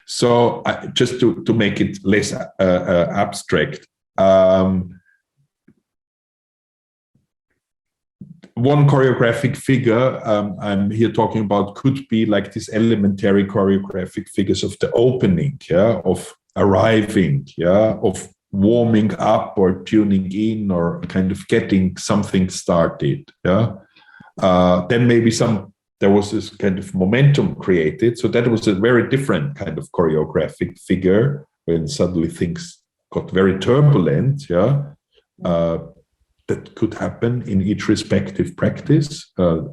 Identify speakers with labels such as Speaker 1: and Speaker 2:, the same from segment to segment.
Speaker 1: So just to make it less abstract, one choreographic figure I'm here talking about could be like these elementary choreographic figures of the opening, of arriving, of warming up or tuning in or kind of getting something started. Then maybe there was this kind of momentum created. So that was a very different kind of choreographic figure when suddenly things got very turbulent. That could happen in each respective practice, a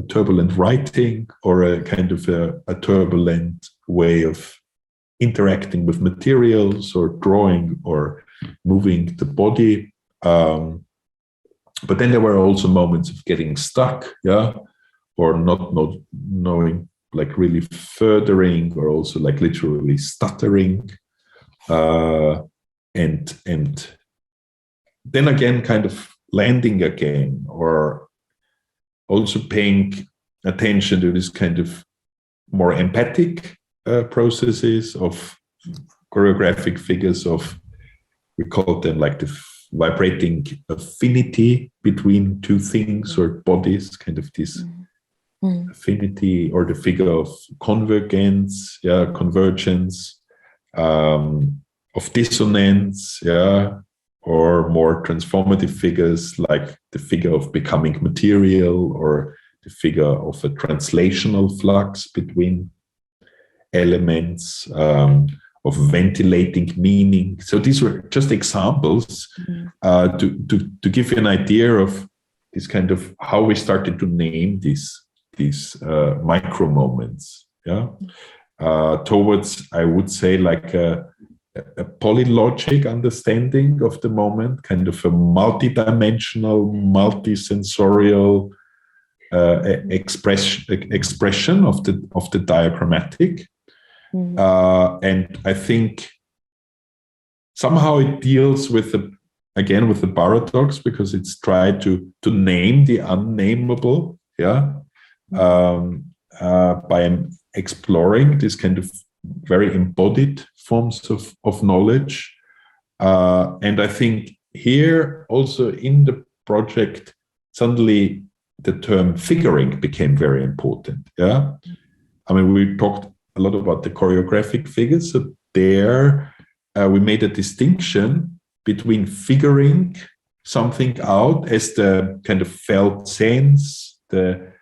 Speaker 1: turbulent writing or a kind of a turbulent way of interacting with materials or drawing or moving the body. But then there were also moments of getting stuck, or not knowing, like really furthering, or also like literally stuttering, and then again kind of landing again, or also paying attention to this kind of more empathic processes of choreographic figures of, we call them like the vibrating affinity between two things or bodies, kind of this affinity, or the figure of convergence, convergence, of dissonance, or more transformative figures like the figure of becoming material, or the figure of a translational flux between elements, of ventilating meaning. So these were just examples to give you an idea of this kind of how we started to name these micro moments. Towards, I would say, like a polylogic understanding of the moment, kind of a multidimensional, multisensorial expression of the diagrammatic. And I think somehow it deals with the paradox, because it's tried to name the unnameable, by exploring this kind of very embodied forms of knowledge. And I think here also in the project, suddenly the term figuring became very important. I mean, we talked a lot about the choreographic figures. So there we made a distinction between figuring something out as the kind of felt sense, the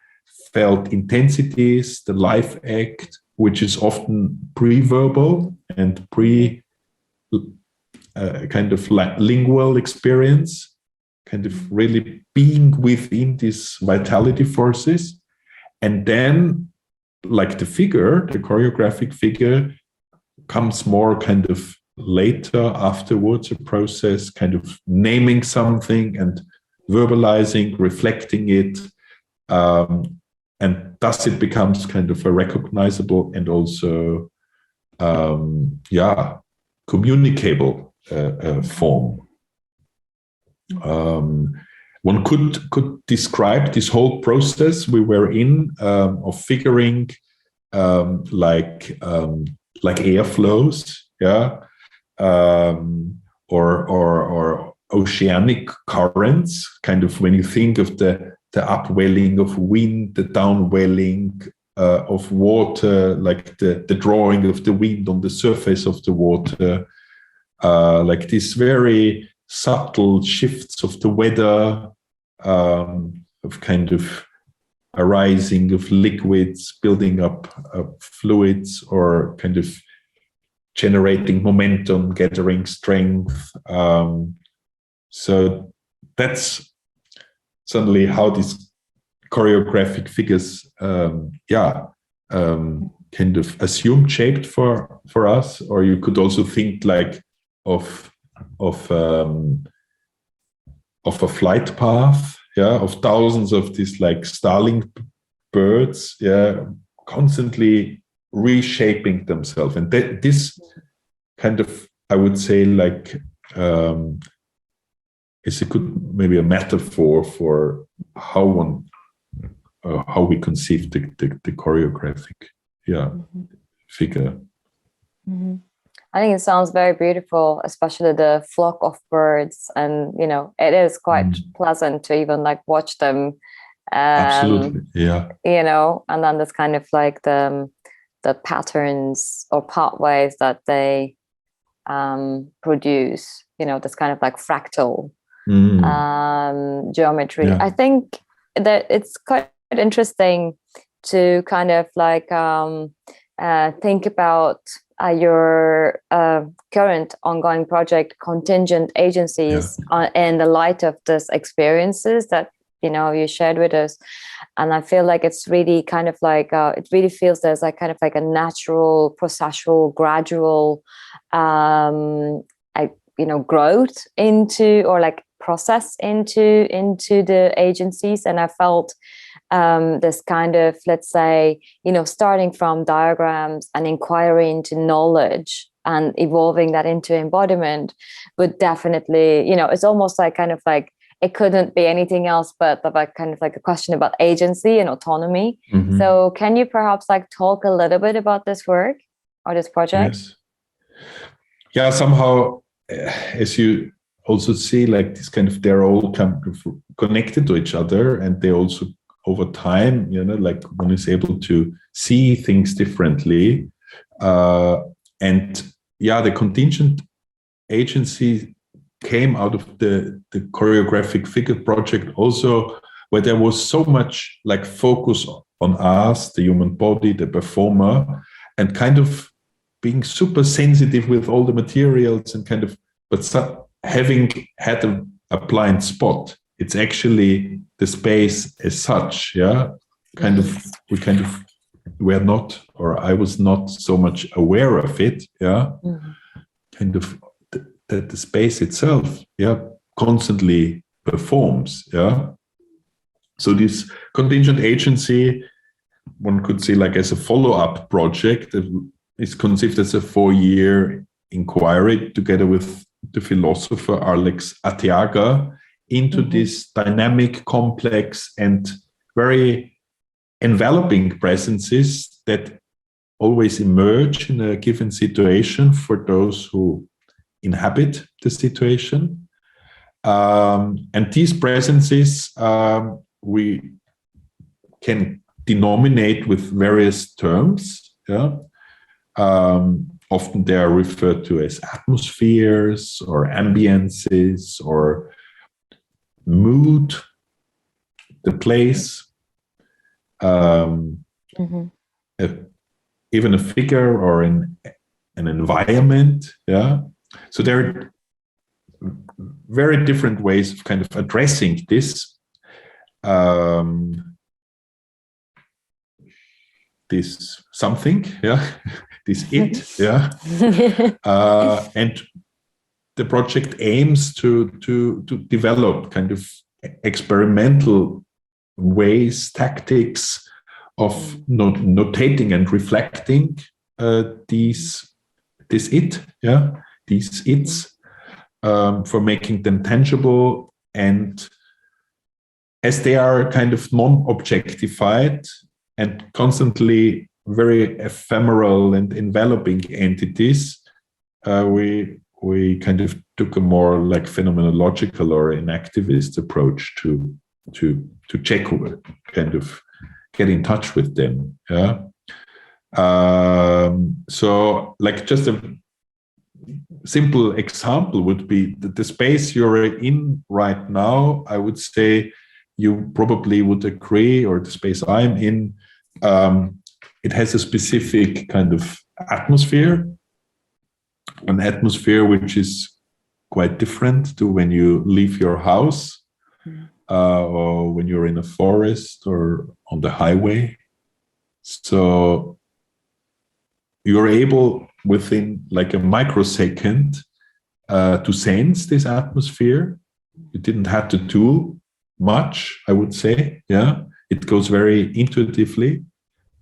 Speaker 1: felt intensities, the life act, which is often pre-verbal and kind of like lingual experience, kind of really being within these vitality forces. And then like the choreographic figure comes more kind of later, afterwards, a process, kind of naming something and verbalizing, reflecting it, and thus it becomes kind of a recognizable and also, communicable form. One could describe this whole process we were in of figuring like airflows, or oceanic currents. Kind of when you think of the upwelling of wind, the downwelling of water, like the drawing of the wind on the surface of the water, like these very subtle shifts of the weather, of kind of arising of liquids, building up fluids, or kind of generating momentum, gathering strength. So that's suddenly how these choreographic figures, kind of assumed shaped for us. Or you could also think like of a flight path, of thousands of these like starling birds, constantly reshaping themselves. And this kind of, I would say, like is maybe a metaphor for how we conceive the choreographic figure.
Speaker 2: Mm-hmm. I think it sounds very beautiful, especially the flock of birds, and it is quite pleasant to even like watch them.
Speaker 1: Absolutely, yeah.
Speaker 2: And then this kind of like the patterns or pathways that they produce. This kind of like fractal geometry.
Speaker 1: Yeah.
Speaker 2: I think that it's quite interesting to kind of like think about your current ongoing project, contingent agencies, in the light of these experiences that you shared with us. And I feel like it's really kind of like it really feels there's like kind of like a natural, processual, gradual growth into, or like process into the agencies. And I felt this kind of, let's say, starting from diagrams and inquiry into knowledge and evolving that into embodiment would definitely, it's almost like kind of like it couldn't be anything else but like kind of like a question about agency and autonomy. Mm-hmm. So can you perhaps like talk a little bit about this work or this project?
Speaker 1: Yes. Yeah, somehow, as you also see, like this kind of, they're all kind of connected to each other, and they also, over time, like one is able to see things differently. And the contingent agency came out of the choreographic figure project also, where there was so much like focus on us, the human body, the performer, and kind of being super sensitive with all the materials and kind of, but having had a blind spot. It's actually the space as such, we're not, or I was not so much aware of it, kind of that the space itself, constantly performs, So this contingent agency, one could see like as a follow-up project, is conceived as a 4-year inquiry together with the philosopher Alex Arteaga into this dynamic, complex, and very enveloping presences that always emerge in a given situation for those who inhabit the situation. And these presences we can denominate with various terms. Often they are referred to as atmospheres or ambiences or mood, the place, even a figure or an environment. So there are very different ways of kind of addressing this. This something, this it, and the project aims to develop kind of experimental ways, tactics of notating and reflecting these its, for making them tangible, and as they are kind of non-objectified and constantly very ephemeral and enveloping entities, we kind of took a more like phenomenological or an activist approach to check, kind of get in touch with them. So like just a simple example would be that the space you're in right now, I would say you probably would agree, or the space I'm in, it has a specific kind of atmosphere, an atmosphere which is quite different to when you leave your house, or when you're in a forest or on the highway. So you're able within like a microsecond to sense this atmosphere. You didn't have to do much, I would say. It goes very intuitively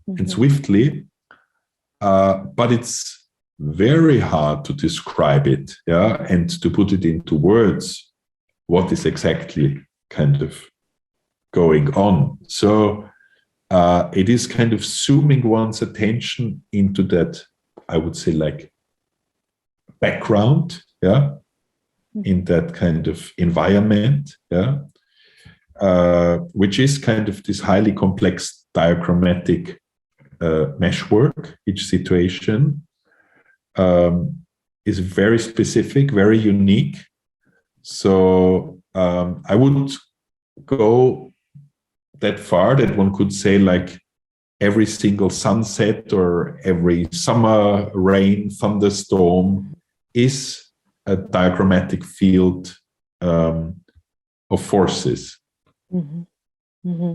Speaker 1: and swiftly, but it's very hard to describe it, and to put it into words, what is exactly kind of going on. So it is kind of zooming one's attention into that, I would say, like background, yeah, in that kind of environment, yeah, which is kind of this highly complex diagrammatic meshwork. Each situation is very specific, very unique. So I would go that far that one could say like every single sunset or every summer rain, thunderstorm is a diagrammatic field of forces.
Speaker 2: Mm-hmm. Mm-hmm.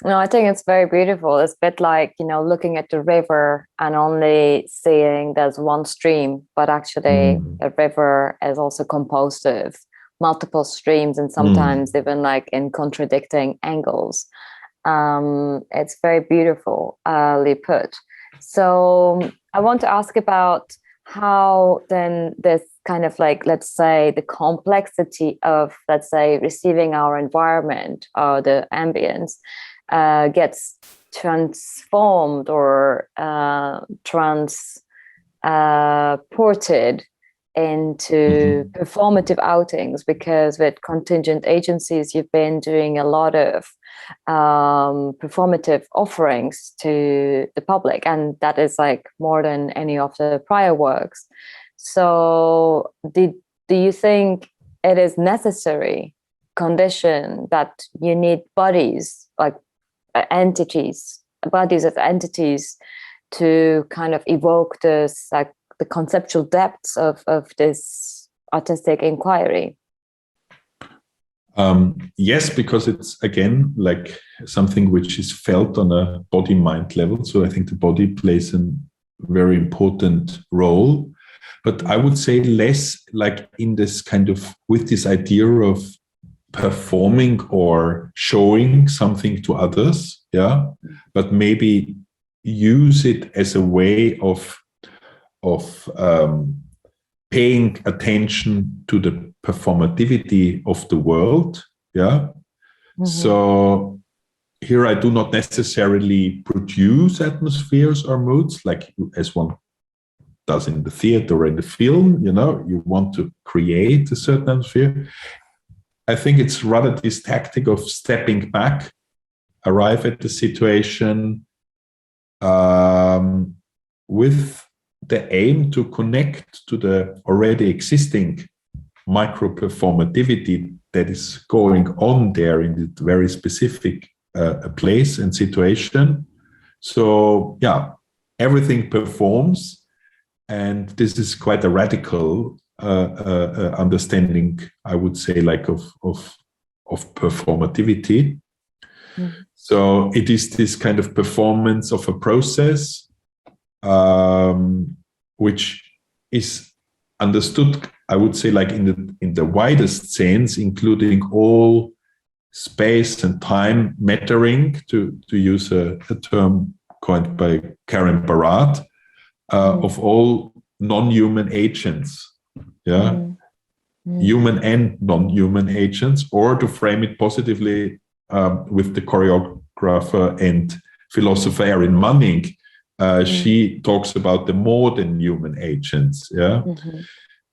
Speaker 2: No, I think it's very beautiful. It's a bit like, looking at the river and only seeing there's one stream, but actually a river is also composed of multiple streams and sometimes even like in contradicting angles. It's very beautifully put. So I want to ask about how then this kind of like, let's say, the complexity of, let's say, receiving our environment or the ambience gets transformed or transported into performative outings, because with contingent agencies, you've been doing a lot of performative offerings to the public, and that is like more than any of the prior works. So do you think it is necessary condition that you need bodies, like bodies of entities to kind of evoke this, like the conceptual depths of this artistic inquiry?
Speaker 1: Yes, because it's again like something which is felt on a body-mind level. So I think the body plays a very important role. But I would say less like in this kind of, with this idea of performing or showing something to others, yeah, but maybe use it as a way of paying attention to the performativity of the world, yeah. So here I do not necessarily produce atmospheres or moods like as one does in the theater or in the film, you want to create a certain atmosphere. I think it's rather this tactic of stepping back, arrive at the situation with the aim to connect to the already existing micro-performativity that is going on there in the very specific place and situation. So, yeah, everything performs. And this is quite a radical understanding, I would say, like of performativity. So it is this kind of performance of a process, which is understood, I would say, like in the widest sense, including all space and time mattering, to use a term coined by Karen Barat, of all non-human agents, yeah, human and non-human agents, or to frame it positively with the choreographer and philosopher Erin Manning, she talks about the more than human agents, yeah.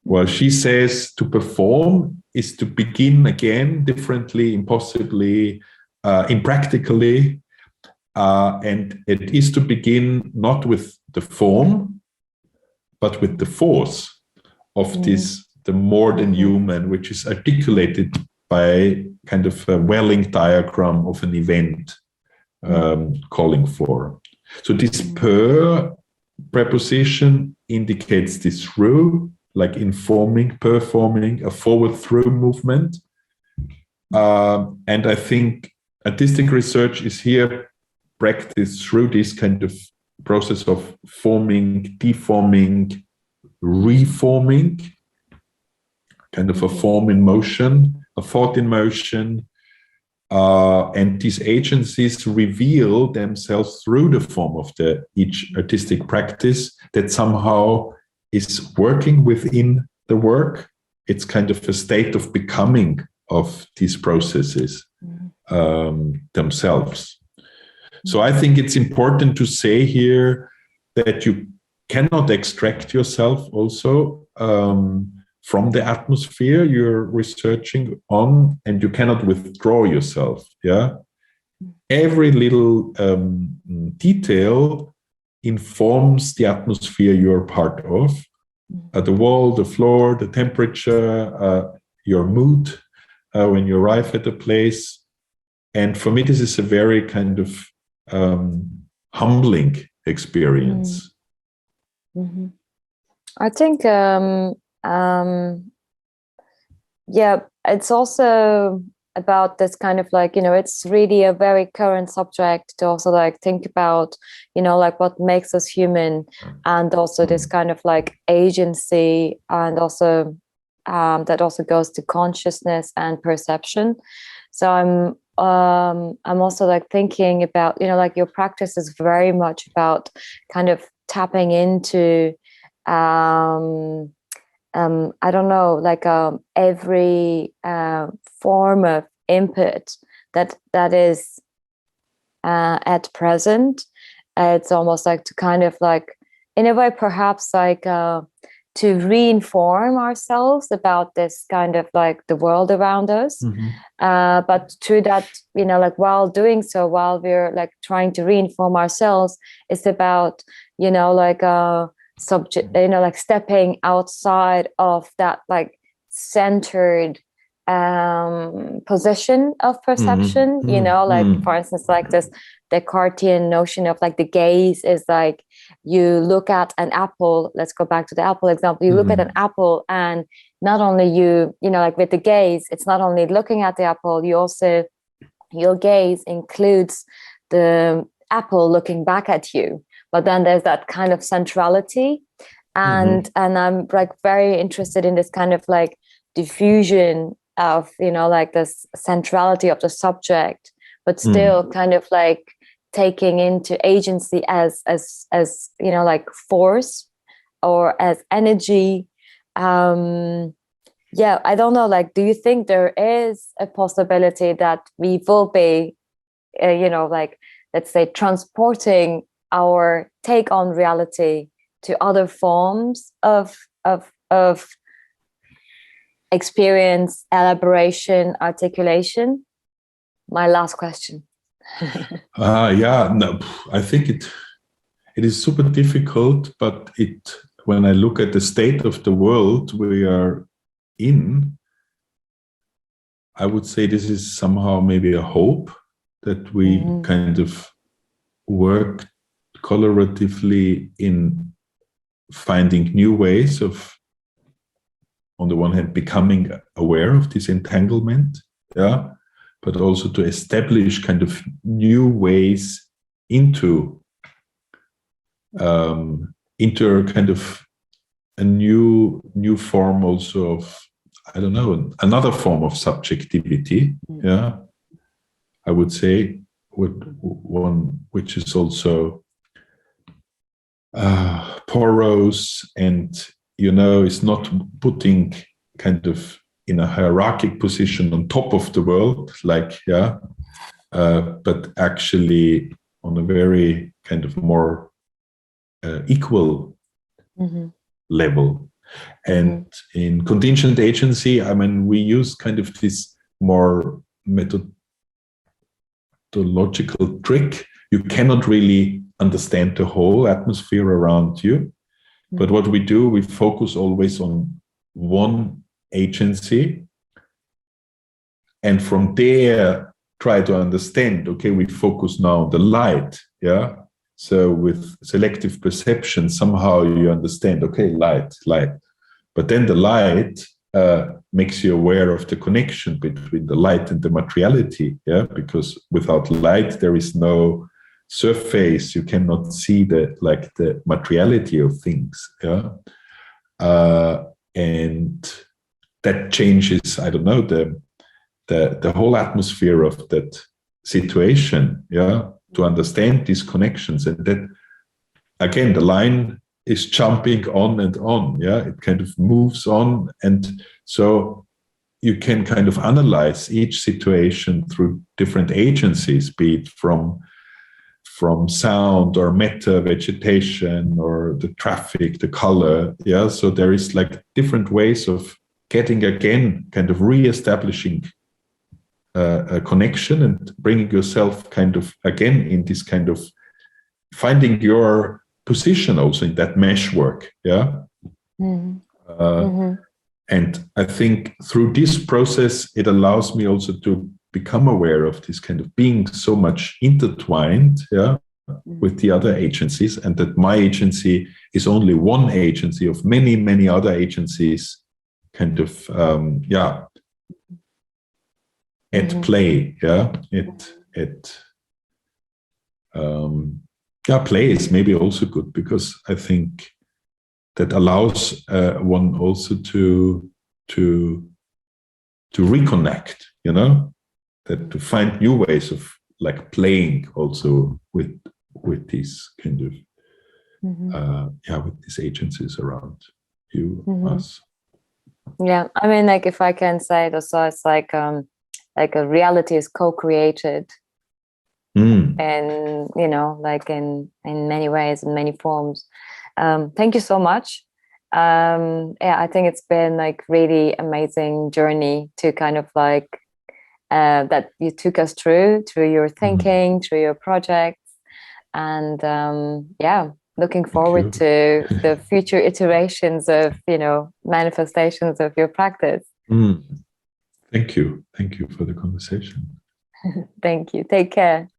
Speaker 1: Well, she says to perform is to begin again differently, impossibly, impractically, and it is to begin not with the form, but with the force of this, the more than human, which is articulated by kind of a Welling diagram of an event calling for. So this per preposition indicates this through, like informing, performing, a forward through movement. And I think artistic research is here practiced through this kind of process of forming, deforming, reforming, kind of a form in motion, a thought in motion. And these agencies reveal themselves through the form of each artistic practice that somehow is working within the work. It's kind of a state of becoming of these processes themselves. So I think it's important to say here that you cannot extract yourself also from the atmosphere you're researching on, and you cannot withdraw yourself. Yeah, every little detail informs the atmosphere you're part of. The wall, the floor, the temperature, your mood when you arrive at a place. And for me, this is a very kind of humbling experience.
Speaker 2: Mm-hmm. I think, yeah, it's also about this kind of like, it's really a very current subject to also like think about, like what makes us human, and also this kind of like agency, and also that also goes to consciousness and perception. So I'm also like thinking about, like your practice is very much about kind of tapping into I don't know, like every form of input that is at present. It's almost like to kind of like, in a way, perhaps like to reinform ourselves about this kind of like the world around us. But through that, like while doing so, while we're like trying to reinform ourselves, it's about, like subject, like stepping outside of that like centered position of perception. Like for instance, like this Descartesian notion of like the gaze is like, you look at an apple. Let's go back to the apple example. You look at an apple, and not only like with the gaze, it's not only looking at the apple, you also, your gaze includes the apple looking back at you. But then there's that kind of centrality, and I'm like very interested in this kind of like diffusion of, like this centrality of the subject, but still kind of like taking into agency as like force or as energy. Yeah, I don't know, like, do you think there is a possibility that we will be like, let's say, transporting our take on reality to other forms of experience, elaboration, articulation? My last question.
Speaker 1: Yeah, no, I think it is super difficult, but when I look at the state of the world we are in, I would say this is somehow maybe a hope that we kind of work collaboratively in finding new ways of, on the one hand, becoming aware of this entanglement, yeah, but also to establish kind of new ways into kind of a new form also of, I don't know, another form of subjectivity, yeah, I would say, one which is also porous and, is not putting kind of in a hierarchic position on top of the world, like, yeah, but actually on a very kind of more equal level. And in contingent agency, I mean, we use kind of this more methodological trick. You cannot really understand the whole atmosphere around you. But what we do, we focus always on one agency. And from there, try to understand, okay, we focus now on the light, yeah? So with selective perception, somehow you understand, okay, light. But then the light makes you aware of the connection between the light and the materiality, yeah? Because without light, there is no surface. You cannot see the materiality of things, yeah? And that changes, I don't know, the whole atmosphere of that situation, yeah, to understand these connections. And that, again, the line is jumping on and on, yeah, it kind of moves on. And so you can kind of analyze each situation through different agencies, be it from from sound or meta vegetation or the traffic, the color. Yeah, so there is like different ways of getting again, kind of re-establishing a connection and bringing yourself kind of again in this kind of finding your position also in that meshwork. Yeah. And I think through this process, it allows me also to become aware of this kind of being so much intertwined, yeah, with the other agencies, and that my agency is only one agency of many, many other agencies kind of, at play. Yeah. Play is maybe also good, because I think that allows one also to reconnect, you know, that to find new ways of like playing also with these kind of with these agencies around you, us.
Speaker 2: Yeah, I mean, like if I can say it also, it's like a reality is co-created, and you know, like in many ways, in many forms. Thank you so much. I think it's been like really amazing journey to kind of like that you took us through your thinking, through your projects, and looking forward to the future iterations of, you know, manifestations of your practice.
Speaker 1: Thank you for the conversation.
Speaker 2: Thank you. Take care.